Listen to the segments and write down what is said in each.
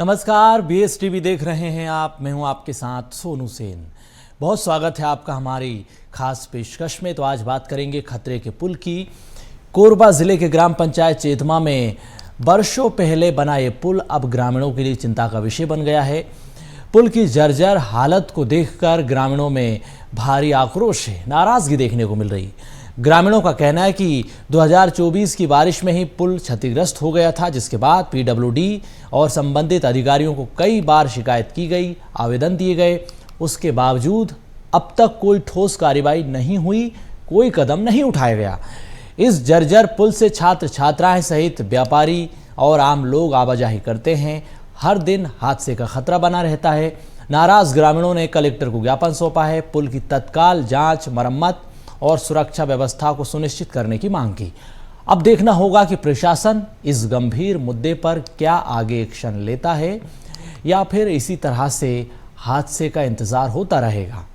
नमस्कार, BSTV देख रहे हैं आप। मैं हूं आपके साथ सोनू सेन। बहुत स्वागत है आपका हमारी खास पेशकश में। तो आज बात करेंगे खतरे के पुल की। कोरबा जिले के ग्राम पंचायत चेतमा में वर्षों पहले बना ये पुल अब ग्रामीणों के लिए चिंता का विषय बन गया है। पुल की जर्जर हालत को देखकर ग्रामीणों में भारी आक्रोश है, नाराजगी देखने को मिल रही। ग्रामीणों का कहना है कि 2024 की बारिश में ही पुल क्षतिग्रस्त हो गया था, जिसके बाद PWD और संबंधित अधिकारियों को कई बार शिकायत की गई, आवेदन दिए गए। उसके बावजूद अब तक कोई ठोस कार्रवाई नहीं हुई, कोई कदम नहीं उठाया गया। इस जर्जर पुल से छात्र छात्राएं सहित व्यापारी और आम लोग आवाजाही करते हैं। हर दिन हादसे का खतरा बना रहता है। नाराज ग्रामीणों ने कलेक्टर को ज्ञापन सौंपा है। पुल की तत्काल जांच, मरम्मत और सुरक्षा व्यवस्था को सुनिश्चित करने की मांग की। अब देखना होगा कि प्रशासन इस गंभीर मुद्दे पर क्या आगे एक्शन लेता है या फिर इसी तरह से हादसे का इंतजार होता रहेगा।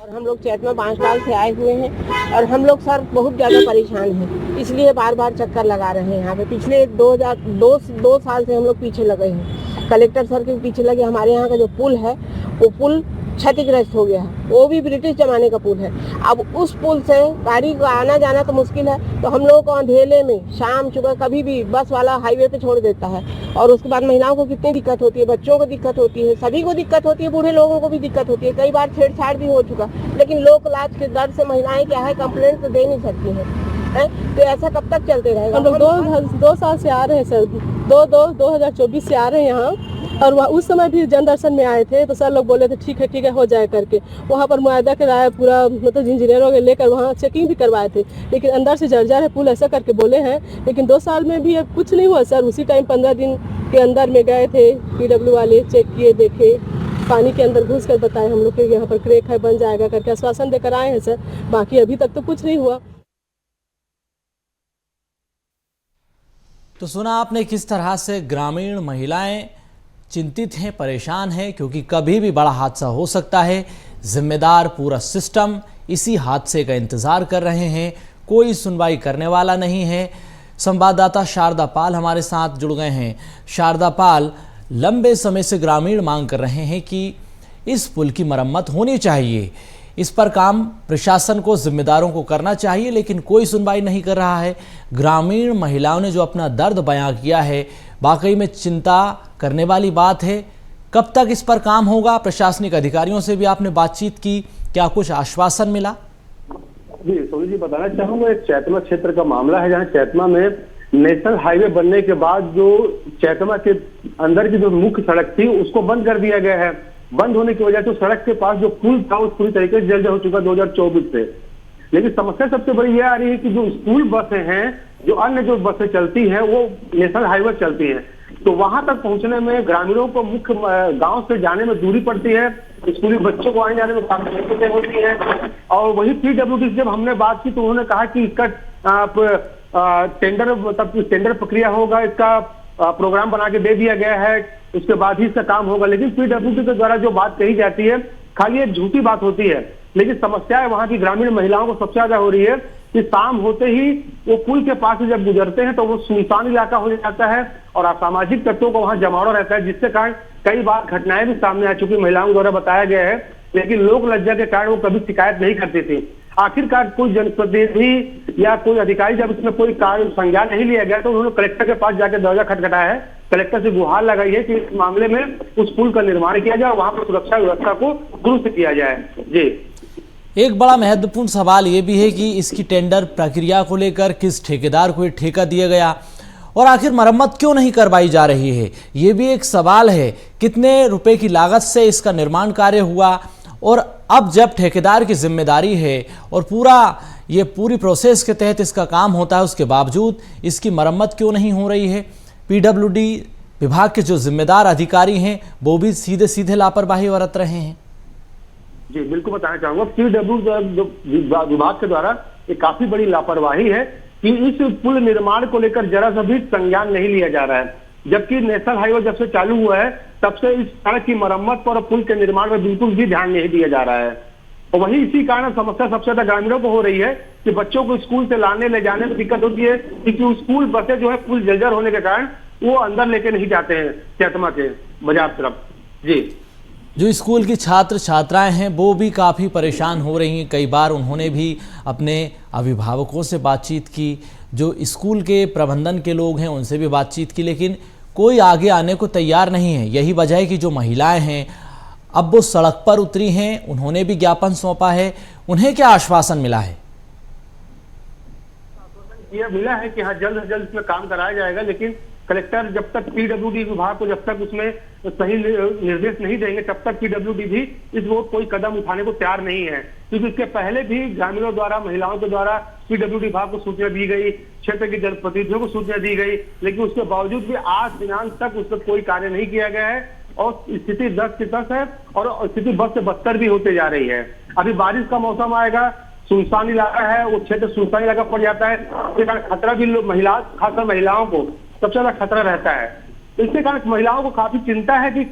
और हम लोग चैतमा 5 साल से आए हुए हैं और हम लोग सर बहुत ज़्यादा परेशान हैं, इसलिए बार बार चक्कर लगा रहे हैं यहाँ पे। पिछले 2 साल से हम लोग पीछे लगे हैं, कलेक्टर सर के पीछे लगे। हमारे यहाँ का जो पुल है वो पुल क्षतिग्रस्त हो गया है, वो भी ब्रिटिश जमाने का पुल है। अब उस पुल से गाड़ी का आना जाना तो मुश्किल है, तो हम लोगों को अंधेरे में शाम सुबह कभी भी बस वाला हाईवे पे छोड़ देता है। और उसके बाद महिलाओं को कितनी दिक्कत होती है, बच्चों को दिक्कत होती है, सभी को दिक्कत होती है, बूढ़े लोगों को भी दिक्कत होती है। कई बार छेड़छाड़ भी हो चुका, लेकिन लोक लाज के डर से महिलाएं क्या है, कंप्लेंट तो दे नहीं सकती है। तो ऐसा कब तक चलते रहेगा? हम लोग 2 साल से आ रहे हैं सर, 2024 से आ रहे हैं यहाँ। और वहाँ उस समय भी जन दर्शन में आए थे, तो सर लोग बोले थे ठीक है हो जाए करके। वहाँ पर मुआयदा कराया पूरा, मतलब इंजीनियरों के लेकर वहाँ चेकिंग भी करवाए थे, लेकिन अंदर से जर्जर है पुल, ऐसा करके बोले हैं। लेकिन 2 साल में भी अब कुछ नहीं हुआ सर। उसी टाइम 15 दिन के अंदर में गए थे, PW वाले चेक किए, देखे, पानी के अंदर घुस कर बताए हम लोग के यहाँ पर क्रैक है, बन जाएगा करके आश्वासन देकर आए हैं सर। बाकी अभी तक तो कुछ नहीं हुआ। तो सुना आपने किस तरह से ग्रामीण महिलाएं चिंतित हैं, परेशान हैं, क्योंकि कभी भी बड़ा हादसा हो सकता है। जिम्मेदार पूरा सिस्टम इसी हादसे का इंतजार कर रहे हैं, कोई सुनवाई करने वाला नहीं है। संवाददाता शारदा पाल हमारे साथ जुड़ गए हैं। शारदा पाल, लंबे समय से ग्रामीण मांग कर रहे हैं कि इस पुल की मरम्मत होनी चाहिए, इस पर काम प्रशासन को, जिम्मेदारों को करना चाहिए, लेकिन कोई सुनवाई नहीं कर रहा है। ग्रामीण महिलाओं ने जो अपना दर्द बयां किया है, वाकई में चिंता करने वाली बात है। कब तक इस पर काम होगा? प्रशासनिक अधिकारियों से भी आपने बातचीत की, क्या कुछ आश्वासन मिला? जी सोनू जी, बताना चाहूंगा, एक चैतमा क्षेत्र का मामला है, जहां चैतमा में नेशनल हाईवे बनने के बाद जो चैतमा के अंदर की जो मुख्य सड़क थी उसको बंद कर दिया गया है। बंद होने की वजह से सड़क के पास जो पुल था वो पूरी तरीके से जर्जर हो चुका 2024 से। लेकिन समस्या सबसे बड़ी ये आ रही है कि जो स्कूल बसें हैं, जो अन्य जो बसें चलती हैं, वो नेशनल हाईवे चलती हैं, तो वहां तक पहुंचने में ग्रामीणों को मुख्य गांव से जाने में दूरी पड़ती है। स्कूली बच्चों को आने जाने में काफी दिक्कतें होती हैं। और वही PWD से जब हमने बात की तो उन्होंने कहा कि इसका टेंडर प्रक्रिया होगा, इसका प्रोग्राम बना के दे दिया गया है, उसके बाद ही इसका काम होगा। लेकिन PWD के द्वारा जो बात कही जाती है खाली एक झूठी बात होती है। लेकिन समस्या वहां की ग्रामीण महिलाओं को सबसे ज्यादा हो रही है कि शाम होते ही वो पुल के पास से जब गुजरते हैं तो वो सुनसान इलाका हो जाता है और असामाजिक तत्वों का वहां जमावड़ा रहता है, जिससे कारण कई बार घटनाएं भी सामने आ चुकी, महिलाओं द्वारा बताया गया है। लेकिन लोक लज्जा के कारण वो कभी शिकायत नहीं करती थी। आखिरकार कोई जनप्रतिनिधि या कोई अधिकारी जब इसमें कोई कार्य संज्ञान नहीं लिया गया तो उन्होंने कलेक्टर के पास जाकर दरवाजा खटखटाया है, कलेक्टर से गुहार लगाई है कि इस मामले में उस पुल का निर्माण किया जाए और वहां पर सुरक्षा व्यवस्था को दुरुस्त किया जाए। जी, एक बड़ा महत्वपूर्ण सवाल ये भी है कि इसकी टेंडर प्रक्रिया को लेकर किस ठेकेदार को ठेका दिया गया और आखिर मरम्मत क्यों नहीं करवाई जा रही है, ये भी एक सवाल है। कितने रुपए की लागत से इसका निर्माण कार्य हुआ और अब जब ठेकेदार की जिम्मेदारी है और पूरी प्रोसेस के तहत इसका काम होता है, उसके बावजूद इसकी मरम्मत क्यों नहीं हो रही है? PWD विभाग के जो जिम्मेदार अधिकारी हैं वो भी सीधे सीधे लापरवाही बरत रहे हैं। जी बिल्कुल बताना चाहूंगा, PWD विभाग के द्वारा ये काफी बड़ी लापरवाही है कि इस पुल निर्माण को लेकर जरा सा भी संज्ञान नहीं लिया जा रहा है। जबकि नेशनल हाईवे जब से चालू हुआ है तब से इस सड़क की मरम्मत पर पुल के निर्माण में बिल्कुल भी ध्यान नहीं दिया जा रहा है। और वही इसी कारण समस्या सबसे ज्यादा ग्रामीणों को हो रही है कि बच्चों को स्कूल से लाने ले जाने में दिक्कत होती है, क्योंकि स्कूल बसें जो है पुल जर्जर होने के कारण वो अंदर लेके नहीं जाते हैं चैतमा के बाजार तरफ। जी, जो स्कूल की छात्र छात्राएं हैं वो भी काफ़ी परेशान हो रही हैं। कई बार उन्होंने भी अपने अभिभावकों से बातचीत की, जो स्कूल के प्रबंधन के लोग हैं उनसे भी बातचीत की, लेकिन कोई आगे आने को तैयार नहीं है। यही वजह है कि जो महिलाएं हैं अब वो सड़क पर उतरी हैं, उन्होंने भी ज्ञापन सौंपा है। उन्हें क्या आश्वासन मिला है? यह मिला है कि हाँ जल्द से जल्द इसमें काम कराया जाएगा, लेकिन कलेक्टर जब तक पीडब्ल्यूडी विभाग को जब तक उसमें सही निर्देश नहीं देंगे तब तक पीडब्ल्यूडी भी इस वो कोई कदम उठाने को तैयार नहीं है, क्योंकि इसके पहले भी ग्रामीणों द्वारा महिलाओं के द्वारा पीडब्ल्यूडी विभाग को सूचना दी गई, क्षेत्र के जनप्रतिनिधियों को सूचना दी गई, लेकिन उसके बावजूद भी आज दिनांक तक उस पर कोई कार्य नहीं किया गया है और स्थिति 10 से 10 है और स्थिति बद से बदतर भी होते जा रही है। अभी बारिश का मौसम आएगा, सुनसान इलाका है, वो क्षेत्र सुनसान इलाका पड़ जाता है, इसके कारण खतरा भी महिला खासकर महिलाओं को सबसे ज्यादा खतरा रहता है। इसके कारण महिलाओं को काफी चिंता है कि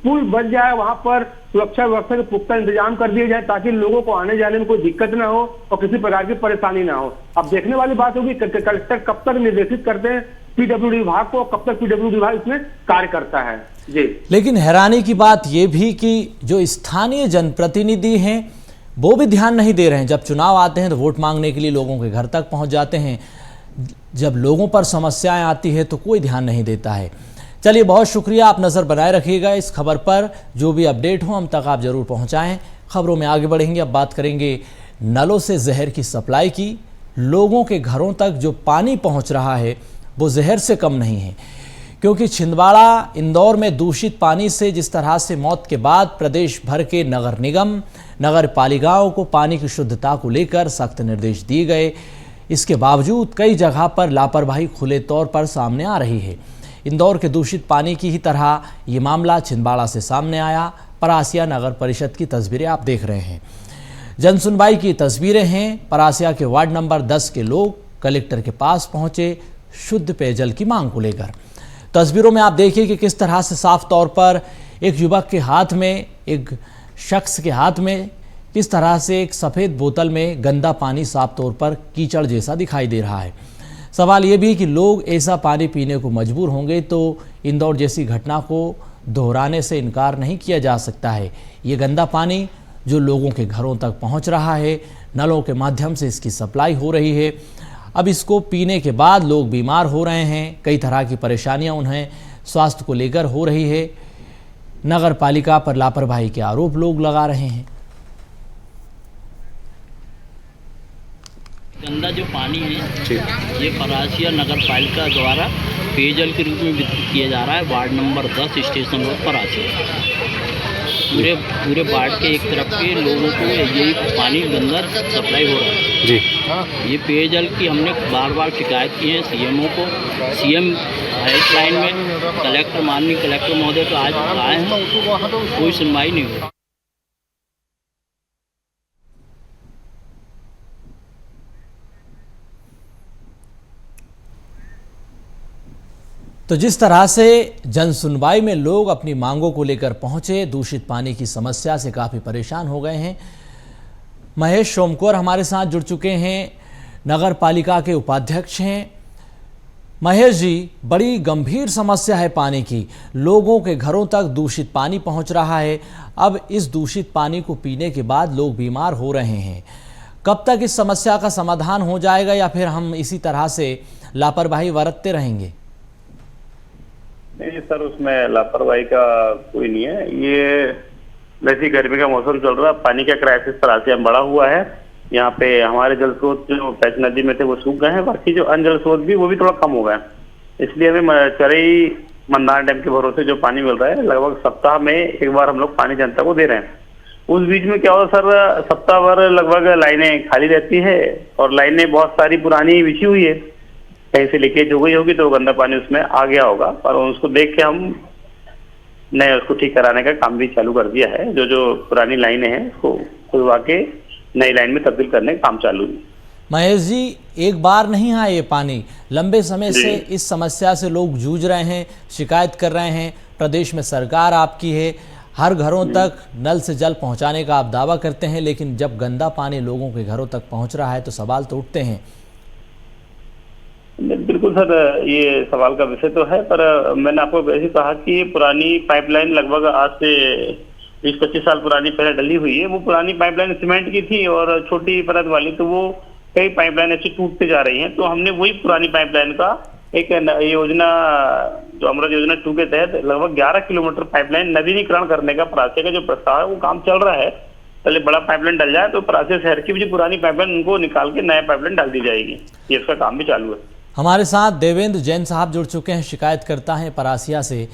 पुल बन जाए, वहां पर सुरक्षा व्यवस्था के पुख्ता इंतजाम कर दिए जाए ताकि लोगों को आने जाने में कोई दिक्कत ना हो और किसी प्रकार की परेशानी ना हो। अब देखने वाली बात होगी कलेक्टर कब तक निर्देशित करते हैं पीडब्ल्यूडी विभाग को, कब तक पीडब्ल्यूडी विभाग इसमें कार्य करता है। जी, लेकिन हैरानी की बात यह भी कि जो स्थानीय जनप्रतिनिधि हैं वो भी ध्यान नहीं दे रहे हैं। जब चुनाव आते हैं तो वोट मांगने के लिए लोगों के घर तक पहुंच जाते हैं, जब लोगों पर समस्याएं आती है तो कोई ध्यान नहीं देता है। चलिए, बहुत शुक्रिया, आप नज़र बनाए रखिएगा इस खबर पर, जो भी अपडेट हो हम तक आप जरूर पहुंचाएं। खबरों में आगे बढ़ेंगे, अब बात करेंगे नलों से जहर की सप्लाई की। लोगों के घरों तक जो पानी पहुंच रहा है वो जहर से कम नहीं है, क्योंकि छिंदवाड़ा इंदौर में दूषित पानी से जिस तरह से मौत के बाद प्रदेश भर के नगर निगम नगर पालिकाओं को पानी की शुद्धता को लेकर सख्त निर्देश दिए गए, इसके बावजूद कई जगह पर लापरवाही खुले तौर पर सामने आ रही है। इंदौर के दूषित पानी की ही तरह ये मामला छिंदवाड़ा से सामने आया। परासिया नगर परिषद की तस्वीरें आप देख रहे हैं, जनसुनवाई की तस्वीरें हैं। परासिया के वार्ड नंबर 10 के लोग कलेक्टर के पास पहुंचे शुद्ध पेयजल की मांग को लेकर। तस्वीरों में आप देखिए कि किस तरह से साफ तौर पर एक युवक के हाथ में, एक शख्स के हाथ में किस तरह से एक सफ़ेद बोतल में गंदा पानी साफ तौर पर कीचड़ जैसा दिखाई दे रहा है। सवाल ये भी कि लोग ऐसा पानी पीने को मजबूर होंगे तो इंदौर जैसी घटना को दोहराने से इनकार नहीं किया जा सकता है। ये गंदा पानी जो लोगों के घरों तक पहुंच रहा है, नलों के माध्यम से इसकी सप्लाई हो रही है। अब इसको पीने के बाद लोग बीमार हो रहे हैं, कई तरह की परेशानियां उन्हें स्वास्थ्य को लेकर हो रही है। नगर पालिका पर लापरवाही के आरोप लोग लगा रहे हैं। गंदा जो पानी है ये परासिया नगर पालिका द्वारा पेयजल के रूप में वितरित किया जा रहा है। Ward number 10 station road Parasia, पूरे वार्ड के एक तरफ के लोगों को यही पानी गंदा सप्लाई हो रहा है जी। ये पेयजल की हमने बार बार शिकायत की है सीएमओ को, सीएम हेल्पलाइन में कलेक्टर माननीय कलेक्टर महोदय तो आज आए हैं, कोई सुनवाई नहीं हुई। तो जिस तरह से जनसुनवाई में लोग अपनी मांगों को लेकर पहुंचे, दूषित पानी की समस्या से काफ़ी परेशान हो गए हैं। महेश सोमकोर हमारे साथ जुड़ चुके हैं, नगर पालिका के उपाध्यक्ष हैं। महेश जी, बड़ी गंभीर समस्या है पानी की, लोगों के घरों तक दूषित पानी पहुंच रहा है। अब इस दूषित पानी को पीने के बाद लोग बीमार हो रहे हैं। कब तक इस समस्या का समाधान हो जाएगा या फिर हम इसी तरह से लापरवाही बरतते रहेंगे? नहीं सर, उसमें लापरवाही का कोई नहीं है। ये वैसी गर्मी का मौसम चल रहा है, पानी का क्राइसिस परासिया में बड़ा हुआ है। यहाँ पे हमारे जल स्रोत जो पैच नदी में थे वो सूख गए हैं, बाकी जो अन्य जल स्रोत भी वो भी थोड़ा कम हो गए। इसलिए हमें चरई मंदार डैम के भरोसे जो पानी मिल रहा है, लगभग सप्ताह में एक बार हम लोग पानी जनता को दे रहे हैं। उस बीच में क्या होता सर, सप्ताह भर लगभग लाइनें खाली रहती है और लाइनें बहुत सारी पुरानी बिछी हुई है, कहीं से लीकेज हो गई होगी तो गंदा पानी उसमें आ गया होगा। पर उसको देख के हम नए उसको ठीक कराने का काम भी चालू कर दिया है। जो पुरानी लाइनें हैं उसको खुलवा के नई लाइन में तब्दील करने का काम चालू है। महेश जी, एक बार नहीं आया ये पानी, लंबे समय से इस समस्या से लोग जूझ रहे हैं, शिकायत कर रहे हैं। प्रदेश में सरकार आपकी है, हर घरों तक नल से जल पहुंचाने का आप दावा करते हैं, लेकिन जब गंदा पानी लोगों के घरों तक पहुंच रहा है तो सवाल तो उठते हैं। बिल्कुल सर, ये सवाल का विषय तो है, पर मैंने आपको वैसे कहा कि पुरानी पाइपलाइन लगभग आज से 20-25 साल पुरानी पहले डली हुई है। वो पुरानी पाइपलाइन सीमेंट की थी और छोटी परत वाली, तो वो कई पाइपलाइन ऐसी टूटते जा रही हैं। तो हमने वही पुरानी पाइपलाइन का एक योजना, जो अमृत योजना 2 के तहत लगभग 11 किलोमीटर पाइपलाइन नवीनीकरण करने का परासिया का जो प्रस्ताव है वो काम चल रहा है। पहले बड़ा पाइपलाइन डल जाए तो परासिया शहर की भी जो पुरानी पाइपलाइन उनको निकाल के नया पाइपलाइन डाल दी जाएगी। ये इसका काम भी चालू है। हमारे साथ देवेंद्र जैन साहब जुड़ चुके हैं, शिकायतकर्ता हैं परासिया से।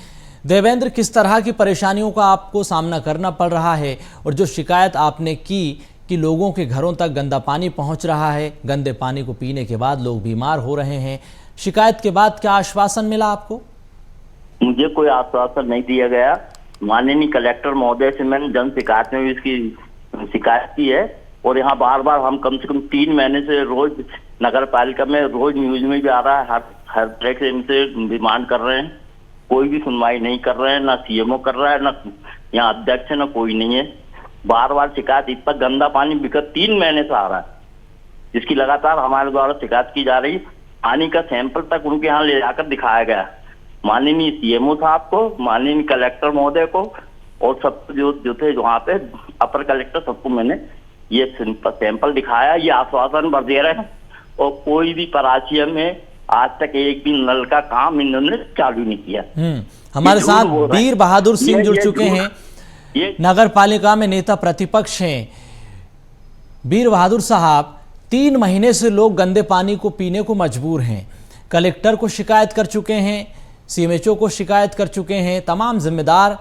देवेंद्र, किस तरह की परेशानियों का आपको सामना करना पड़ रहा है, और जो शिकायत आपने की कि लोगों के घरों तक गंदा पानी पहुंच रहा है, गंदे पानी को पीने के बाद लोग बीमार हो रहे हैं, शिकायत के बाद क्या आश्वासन मिला आपको? मुझे कोई आश्वासन नहीं दिया गया। माननीय कलेक्टर महोदय से मैंने जन शिकायत में भी इसकी शिकायत की है, और यहाँ बार बार हम कम से कम 3 महीने से रोज नगर पालिका में रोज न्यूज में भी आ रहा है, हर तरह से इनसे डिमांड कर रहे हैं। कोई भी सुनवाई नहीं कर रहे हैं, ना सीएमओ कर रहा है, ना यहाँ अध्यक्ष है, ना कोई नहीं है। बार बार शिकायत, इतना गंदा पानी विगत 3 महीने से आ रहा है, जिसकी लगातार हमारे द्वारा शिकायत की जा रही। पानी का सैंपल तक उनके यहाँ ले जाकर दिखाया गया, माननीय सीएमओ साहब को, माननीय कलेक्टर महोदय को, और सब जो थे वहाँ पे अपर कलेक्टर, सबको मैंने ये सैंपल दिखाया। ये आश्वासन भर दे रहे हैं, और कोई भी परासिया में आज तक एक भी नल का काम इन्होंने चालू नहीं किया। हमारे साथ वीर बहादुर सिंह जुड़ चुके हैं, नगर पालिका में नेता प्रतिपक्ष हैं। वीर बहादुर साहब, 3 महीने से लोग गंदे पानी को पीने को मजबूर हैं। कलेक्टर को शिकायत कर चुके हैं, सीएमएचओ को शिकायत कर चुके हैं, तमाम जिम्मेदार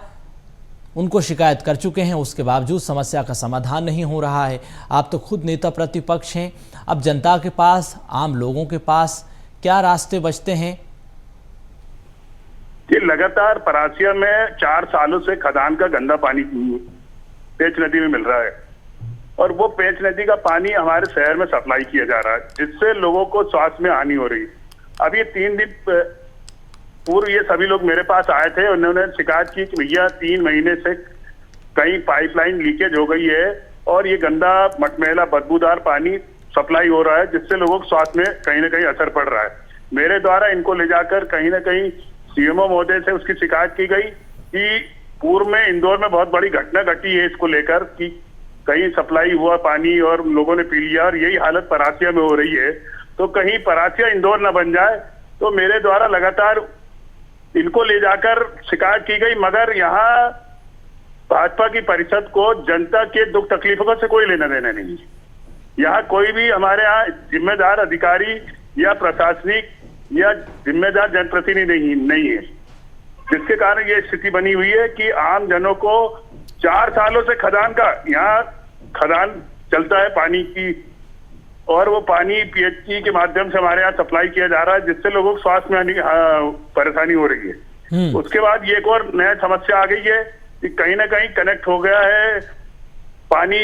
उनको शिकायत कर चुके हैं, उसके बावजूद समस्या का समाधान नहीं हो रहा है। आप तो खुद नेता प्रतिपक्ष हैं, अब जनता के पास, आम लोगों के पास क्या रास्ते बचते हैं? ये लगातार परासिया में 4 सालों से खदान का गंदा पानी पेंच नदी में मिल रहा है, और वो पेंच नदी का पानी हमारे शहर में सप्लाई किया जा रहा है, जिससे लोगों को स्वास्थ्य में हानि हो रही है। अब ये 3 दिन पूर्व ये सभी लोग मेरे पास आए थे, उन्होंने शिकायत की कि भैया 3 महीने से कहीं पाइपलाइन लीकेज हो गई है, और ये गंदा मटमैला बदबूदार पानी सप्लाई हो रहा है, जिससे लोगों के स्वास्थ्य में कहीं ना कहीं असर पड़ रहा है। मेरे द्वारा इनको ले जाकर कहीं ना कहीं सीएमओ महोदय से उसकी शिकायत की गई कि पूर्व में इंदौर में बहुत बड़ी घटना घटी है इसको लेकर, कि कहीं सप्लाई हुआ पानी और लोगों ने पी लिया, और यही हालत परासिया में हो रही है। तो कहीं परासिया इंदौर न बन जाए, तो मेरे द्वारा लगातार इनको ले जाकर शिकायत की गई, मगर यहाँ भाजपा की परिषद को जनता के दुख तकलीफों से कोई लेना देना नहीं। यहाँ कोई भी हमारे यहाँ जिम्मेदार अधिकारी या प्रशासनिक या जिम्मेदार जनप्रतिनिधि नहीं है, जिसके कारण ये स्थिति बनी हुई है कि आम जनों को 4 सालों से खदान का, यहाँ खदान चलता है पानी की, और वो पानी पीएचई के माध्यम से हमारे यहाँ सप्लाई किया जा रहा है, जिससे लोगों को स्वास्थ्य में परेशानी हो रही है। उसके बाद ये एक और नया समस्या आ गई है कि कहीं ना कहीं कनेक्ट हो गया है पानी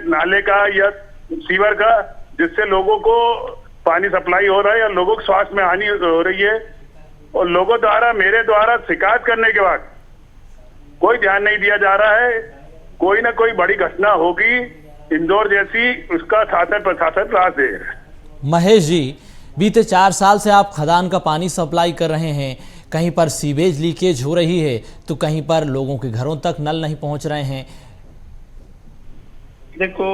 नाले का या सीवर का, जिससे लोगों को पानी सप्लाई हो रहा है या लोगों को स्वास्थ्य में हानि हो रही है। और लोगों द्वारा, मेरे द्वारा शिकायत करने के बाद कोई ध्यान नहीं दिया जा रहा है। कोई ना कोई बड़ी घटना होगी इंदौर जैसी, उसका शासन प्रशासन राह दे। महेश जी, बीते 4 साल से आप खदान का पानी सप्लाई कर रहे हैं, कहीं पर सीवेज लीकेज हो रही है तो कहीं पर लोगों के घरों तक नल नहीं पहुंच रहे हैं। देखो,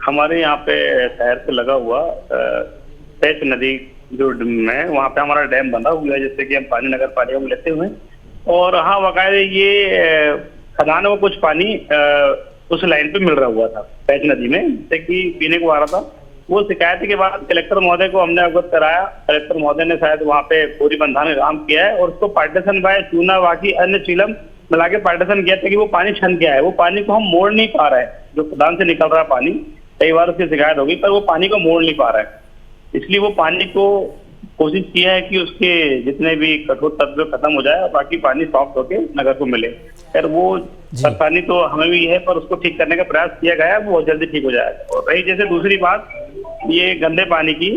हमारे यहाँ पे शहर से लगा हुआ पेंच नदी जो है, वहाँ पे हमारा डैम बना हुआ है, जिससे कि हम पानी नगर पालिका में लेते हुए, और हाँ बाकायदे ये खदान में कुछ पानी उस लाइन पे मिल रहा हुआ था पेंच नदी में, जिससे कि पीने को आ रहा था। वो शिकायत के बाद कलेक्टर महोदय को हमने अवगत कराया। कलेक्टर महोदय ने शायद वहाँ पे पूरी बंधाने का काम किया है, और उसको पार्टीशन बाय चूना बाकी अन्य चीलम मिला के पार्टीशन किया था कि वो पानी छन गया है। वो पानी को हम मोड़ नहीं पा रहे हैं, जो खदान से निकल रहा है पानी, कई बार उसकी शिकायत होगी, पर वो पानी को मोड़ नहीं पा रहा है। इसलिए वो पानी को कोशिश किया है कि उसके जितने भी कठोर तत्व खत्म हो जाए और बाकी पानी सॉफ्ट होके नगर को मिले। खैर वो परेशानी तो हमें भी है, पर उसको ठीक करने का प्रयास किया गया है, वो बहुत जल्दी ठीक हो जाएगा। और रही जैसे दूसरी बात ये गंदे पानी की,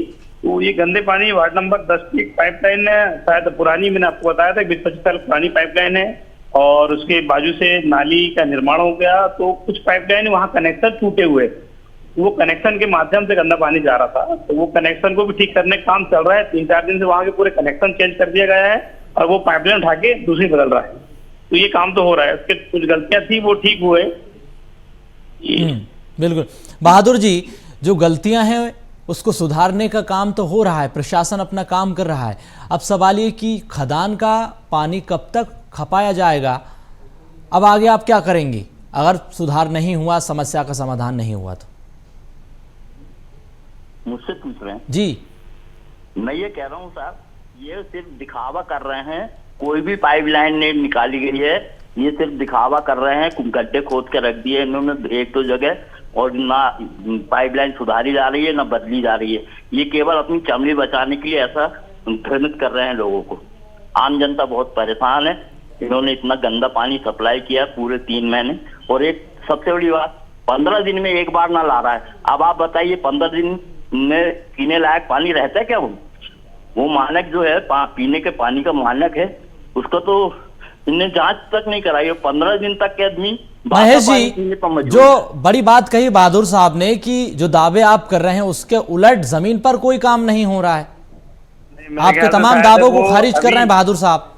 तो ये गंदे पानी वार्ड नंबर 10 की पाइपलाइन है, शायद पुरानी, मैंने आपको बताया था 20-25 साल पुरानी पाइपलाइन है, और उसके बाजू से नाली का निर्माण हो गया, तो कुछ पाइपलाइन वहाँ कनेक्शन टूटे हुए, वो कनेक्शन के माध्यम से गंदा पानी जा रहा था, तो वो कनेक्शन को भी ठीक करने का काम चल रहा है। 3-4 दिन से वहाँ के पूरे कनेक्शन चेंज कर दिया गया है और वो पाइपलाइन उठा के दूसरी बदल रहा है, तो ये काम तो हो रहा है। उसके कुछ गलतियां थी वो ठीक हुए। बिल्कुल बहादुर जी, जो गलतियां हैं उसको सुधारने का काम तो हो रहा है, प्रशासन अपना काम कर रहा है। अब सवाल ये कि खदान का पानी कब तक खपाया जाएगा, अब आगे आप क्या करेंगी अगर सुधार नहीं हुआ, समस्या का समाधान नहीं हुआ तो? मुझसे पूछ रहे हैं जी, मैं ये कह रहा हूँ साहब, ये सिर्फ दिखावा कर रहे हैं, कोई भी पाइपलाइन नहीं निकाली गई है, ये सिर्फ दिखावा कर रहे हैं। गड्ढे खोद के रख दिए इन्होंने 1-2 जगह, और ना पाइपलाइन सुधारी जा रही है ना बदली जा रही है। ये केवल अपनी चमड़ी बचाने के लिए ऐसा भ्रमित कर रहे हैं लोगों को। आम जनता बहुत परेशान है, इन्होंने इतना गंदा पानी सप्लाई किया पूरे 3 महीने, और एक सबसे बड़ी बात 15 दिन में एक बार ना ला रहा है। अब आप बताइए 15 दिन में पीने लायक पानी रहता है क्या? वो मानक जो है पीने के पानी का मानक है, उसका तो इन्हें जांच तक नहीं कराई। 15 दिन तक के आदमी महेश जी, जो बड़ी बात कही बहादुर साहब ने कि जो दावे आप कर रहे हैं उसके उलट जमीन पर कोई काम नहीं हो रहा है, आपके तमाम दावों को खारिज कर रहे हैं बहादुर साहब।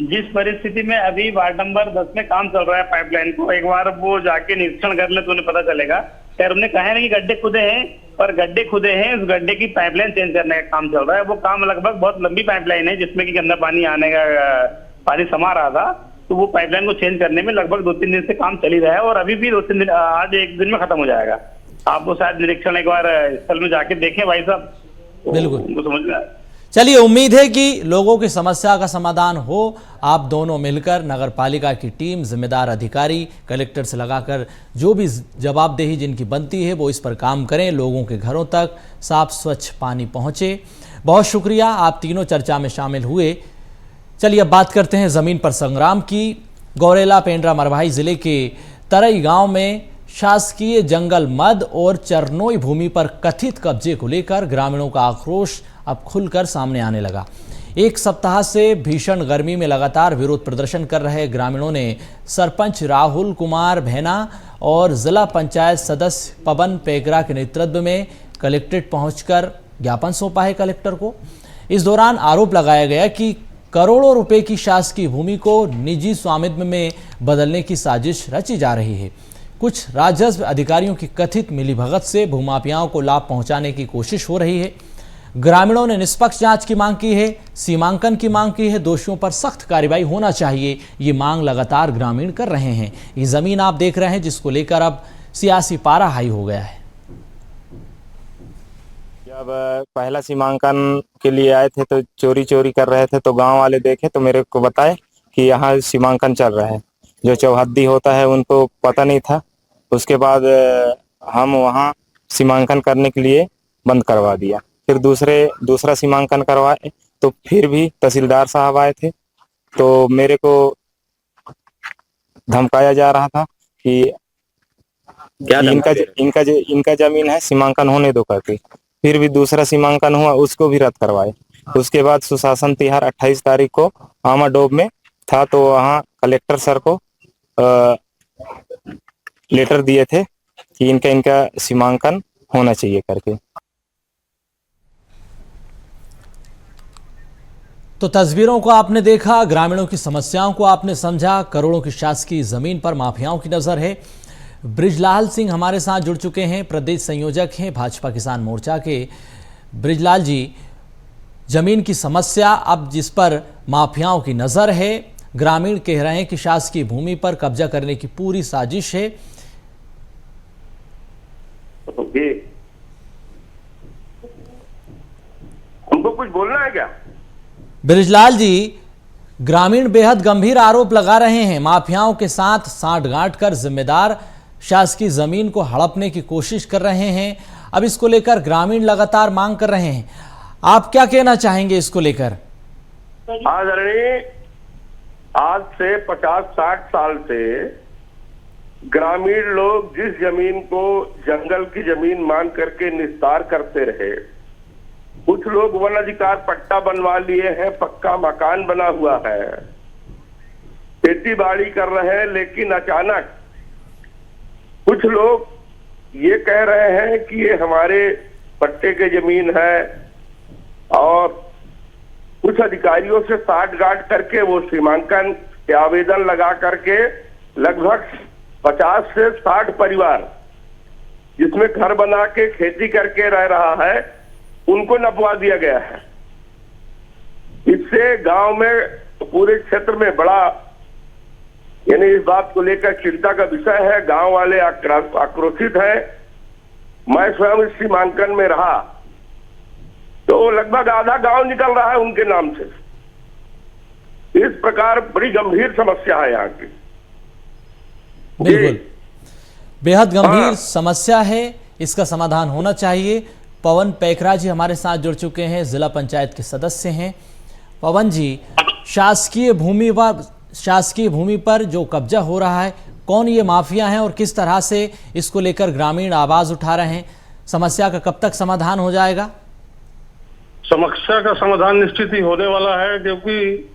जिस परिस्थिति में अभी वार्ड नंबर 10 में काम चल रहा है पाइपलाइन को, एक बार वो जाके निरीक्षण कर ले तो उन्हें पता चलेगा। खैर उन्हें कहा है कि गड्ढे खुदे हैं, पर गड्ढे खुदे हैं, उस गड्ढे की पाइपलाइन चेंज करने का काम चल रहा है। वो काम लगभग बहुत लंबी पाइपलाइन है जिसमें कि गंदा पानी आने का पानी समा रहा था, तो वो पाइपलाइन को चेंज करने में लगभग 2-3 दिन से काम चल ही रहा है, और अभी भी 2-3 दिन, आज 1 दिन में खत्म हो जाएगा। आप वो शायद निरीक्षण एक बार स्थल में जाके देखें भाई साहब, बिल्कुल उनको समझ में आए। चलिए, उम्मीद है कि लोगों की समस्या का समाधान हो। आप दोनों मिलकर, नगर पालिका की टीम, जिम्मेदार अधिकारी, कलेक्टर से लगाकर जो भी जवाबदेही जिनकी बनती है वो इस पर काम करें, लोगों के घरों तक साफ स्वच्छ पानी पहुंचे। बहुत शुक्रिया, आप तीनों चर्चा में शामिल हुए। चलिए अब बात करते हैं ज़मीन पर संग्राम की। गौरेला पेंड्रा मरवाही जिले के तरई गांव में शासकीय जंगल मद और चरनोई भूमि पर कथित कब्जे को लेकर ग्रामीणों का आक्रोश अब खुलकर सामने आने लगा। 1 सप्ताह से भीषण गर्मी में लगातार विरोध प्रदर्शन कर रहे ग्रामीणों ने सरपंच राहुल कुमार भैना और जिला पंचायत सदस्य पवन पेगरा के नेतृत्व में कलेक्ट्रेट पहुंचकर ज्ञापन सौंपा है कलेक्टर को। इस दौरान आरोप लगाया गया कि करोड़ों रुपए की शासकीय भूमि को निजी स्वामित्व में बदलने की साजिश रची जा रही है। कुछ राजस्व अधिकारियों की कथित मिलीभगत से भूमाफियाओं को लाभ पहुंचाने की कोशिश हो रही है। ग्रामीणों ने निष्पक्ष जांच की मांग की है, सीमांकन की मांग की है, दोषियों पर सख्त कार्रवाई होना चाहिए, ये मांग लगातार ग्रामीण कर रहे हैं। ये जमीन आप देख रहे हैं जिसको लेकर अब सियासी पारा हाई हो गया है। जब पहला सीमांकन के लिए आए थे तो चोरी कर रहे थे, तो गांव वाले देखे तो मेरे को बताए कि यहाँ सीमांकन चल रहा है। जो चौहद्दी होता है उनको पता नहीं था। उसके बाद हम वहाँ सीमांकन करने के लिए बंद करवा दिया। फिर दूसरा सीमांकन करवाए तो फिर भी तहसीलदार साहब आए थे, तो मेरे को धमकाया जा रहा था कि इनका जमीन है, सीमांकन होने दो करके। फिर भी दूसरा सीमांकन हुआ, उसको भी रद्द करवाए। उसके बाद सुशासन तिहार 28 तारीख को आमाडोब में था, तो वहाँ कलेक्टर सर को लेटर दिए थे कि इनका सीमांकन होना चाहिए करके। तो तस्वीरों को आपने देखा, ग्रामीणों की समस्याओं को आपने समझा, करोड़ों की शासकीय जमीन पर माफियाओं की नजर है। ब्रिजलाल सिंह हमारे साथ जुड़ चुके हैं, प्रदेश संयोजक हैं भाजपा किसान मोर्चा के। ब्रिजलाल जी, जमीन की समस्या अब जिस पर माफियाओं की नजर है, ग्रामीण कह रहे हैं कि शासकीय भूमि पर कब्जा करने की पूरी साजिश है। हमको कुछ बोलना है क्या? ब्रिजलाल जी, ग्रामीण बेहद गंभीर आरोप लगा रहे हैं, माफियाओं के साथ सांठगांठ कर जिम्मेदार शासकीय जमीन को हड़पने की कोशिश कर रहे हैं। अब इसको लेकर ग्रामीण लगातार मांग कर रहे हैं, आप क्या कहना चाहेंगे इसको लेकर? आज से 50-60 साल से ग्रामीण लोग जिस जमीन को जंगल की जमीन मान करके निस्तार करते रहे, कुछ लोग वन अधिकार पट्टा बनवा लिए हैं, पक्का मकान बना हुआ है, खेती बाड़ी कर रहे हैं, लेकिन अचानक कुछ लोग ये कह रहे हैं कि ये हमारे पट्टे के जमीन है और कुछ अधिकारियों से साठगांठ करके वो सीमांकन के आवेदन लगा करके लगभग 50 से 60 परिवार जिसमें घर बना के खेती करके रह रहा है उनको नपवा दिया गया है। इससे गांव में पूरे क्षेत्र में बड़ा यानी इस बात को लेकर चिंता का विषय है। गांव वाले आक्रोशित हैं। मैं स्वयं इस सीमांकन में रहा तो लगभग आधा गांव निकल रहा है उनके नाम से। इस प्रकार बड़ी गंभीर समस्या है यहाँ की। बिल्कुल, बेहद गंभीर समस्या है, इसका समाधान होना चाहिए। पवन पैकरा जी हमारे साथ जुड़ चुके हैं, जिला पंचायत के सदस्य हैं। पवन जी, शासकीय भूमि पर जो कब्जा हो रहा है, कौन ये माफिया हैं और किस तरह से इसको लेकर ग्रामीण आवाज उठा रहे हैं? समस्या का कब तक समाधान हो जाएगा? समस्या का समाधान निश्चित ही होने वाला है, क्योंकि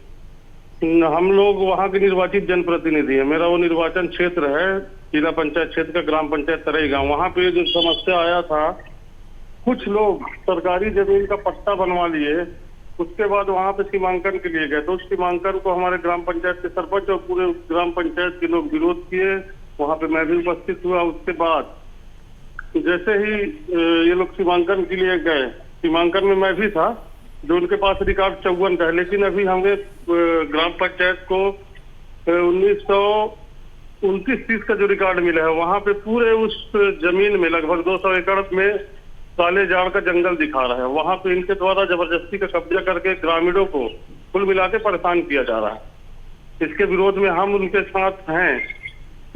हम लोग वहाँ के निर्वाचित जनप्रतिनिधि है। मेरा वो निर्वाचन क्षेत्र है, जिला पंचायत क्षेत्र का ग्राम पंचायत तरेगा। वहाँ पे जो समस्या आया था, कुछ लोग सरकारी जमीन का पट्टा बनवा लिए, उसके बाद वहाँ पे सीमांकन के लिए गए तो उस सीमांकन को हमारे ग्राम पंचायत के सरपंच और पूरे ग्राम पंचायत के लोग विरोध किए। वहाँ पे मैं भी उपस्थित हुआ। उसके बाद जैसे ही ये लोग सीमांकन के लिए गए, सीमांकन में मैं भी था, जो उनके पास रिकॉर्ड 54 का है, लेकिन अभी हमें ग्राम पंचायत को 1929-30 का जो रिकॉर्ड मिला है, वहाँ पे पूरे उस जमीन में लगभग 200 एकड़ में काले जाड़ का जंगल दिखा रहा है। वहाँ पे इनके द्वारा जबरदस्ती का कब्जा करके ग्रामीणों को कुल मिला के परेशान किया जा रहा है। इसके विरोध में हम उनके साथ हैं,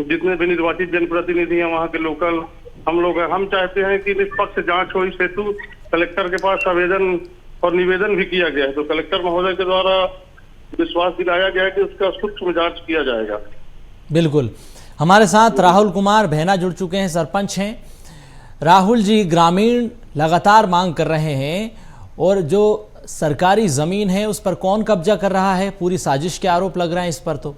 जितने भी निर्वाचित जनप्रतिनिधि हैं वहाँ के लोकल हम लोग हैं। हम चाहते हैं कि निष्पक्ष जांच हो इस हेतु कलेक्टर के पास आवेदन और निवेदन भी किया गया है। तो कलेक्टर महोदय के द्वारा विश्वास दिलाया गया है कि उसका सूक्ष्म जांच किया जाएगा। बिल्कुल, हमारे साथ राहुल कुमार भैना जुड़ चुके हैं, सरपंच हैं। राहुल जी, ग्रामीण लगातार मांग कर रहे हैं और जो सरकारी जमीन है उस पर कौन कब्जा कर रहा है, पूरी साजिश के आरोप लग रहे हैं इस पर। तो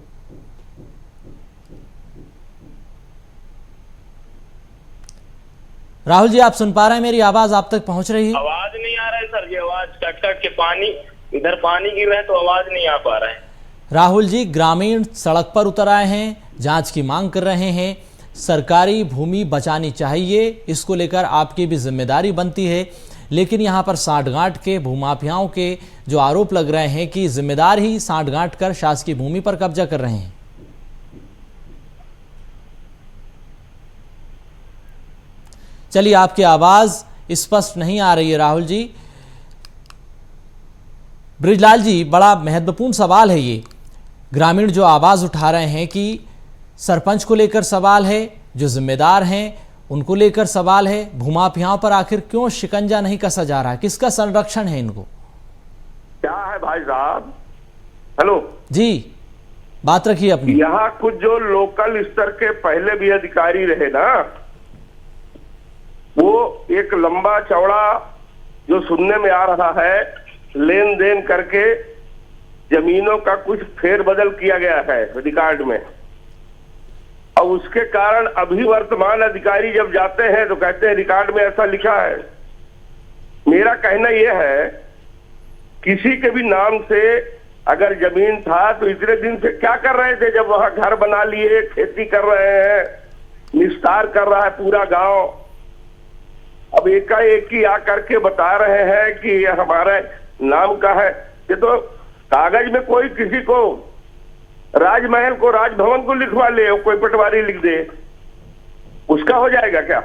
राहुल जी, आप सुन पा रहे हैं? मेरी आवाज आप तक पहुंच रही है? आवाज नहीं आ रहा है सर जी, आवाज कट कट के पानी इधर पानी गिर रहा है तो आवाज नहीं आ पा रहा है। राहुल जी, ग्रामीण सड़क पर उतर आए हैं, जांच की मांग कर रहे हैं। सरकारी भूमि बचानी चाहिए, इसको लेकर आपकी भी जिम्मेदारी बनती है, लेकिन यहाँ पर साठगांठ के भूमाफियाओं के जो आरोप लग रहे हैं कि जिम्मेदार ही साठगांठ कर शासकीय भूमि पर कब्जा कर रहे हैं। चलिए, आपकी आवाज स्पष्ट नहीं आ रही है राहुल जी। ब्रिजलाल जी, बड़ा महत्वपूर्ण सवाल है ये। ग्रामीण जो आवाज उठा रहे हैं कि सरपंच को लेकर सवाल है, जो जिम्मेदार हैं उनको लेकर सवाल है, भूमाफियाओं पर आखिर क्यों शिकंजा नहीं कसा जा रहा है? किसका संरक्षण है इनको? क्या है भाई साहब? हेलो जी, बात रखिए अपनी। यहाँ कुछ जो लोकल स्तर के पहले भी अधिकारी रहे ना, वो एक लंबा चौड़ा जो सुनने में आ रहा है, लेन देन करके जमीनों का कुछ फेरबदल किया गया है रिकॉर्ड में, और उसके कारण अभी वर्तमान अधिकारी जब जाते हैं तो कहते हैं रिकॉर्ड में ऐसा लिखा है। मेरा कहना यह है, किसी के भी नाम से अगर जमीन था तो इतने दिन से क्या कर रहे थे? जब वहां घर बना लिए, खेती कर रहे हैं, निस्तार कर रहा है पूरा गांव। अब एकाएक ही आकर के बता रहे हैं कि ये हमारे नाम का है। ये तो कागज में कोई किसी को राजमहल को राजभवन को लिखवा ले, कोई पटवारी लिख दे, उसका हो जाएगा क्या?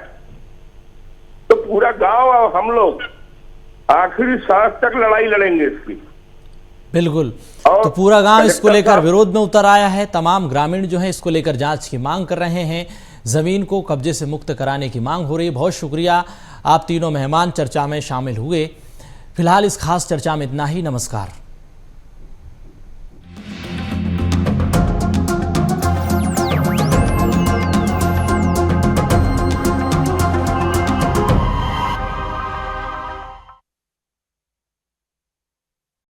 तो पूरा गांव और हम लोग आखिरी सांस तक लड़ाई लड़ेंगे इसकी। बिल्कुल, तो पूरा गांव इसको लेकर विरोध में उतर आया है। तमाम ग्रामीण जो है इसको लेकर जांच की मांग कर रहे हैं, जमीन को कब्जे से मुक्त कराने की मांग हो रही है। बहुत शुक्रिया, आप तीनों मेहमान चर्चा में शामिल हुए। फिलहाल इस खास चर्चा में इतना ही। नमस्कार।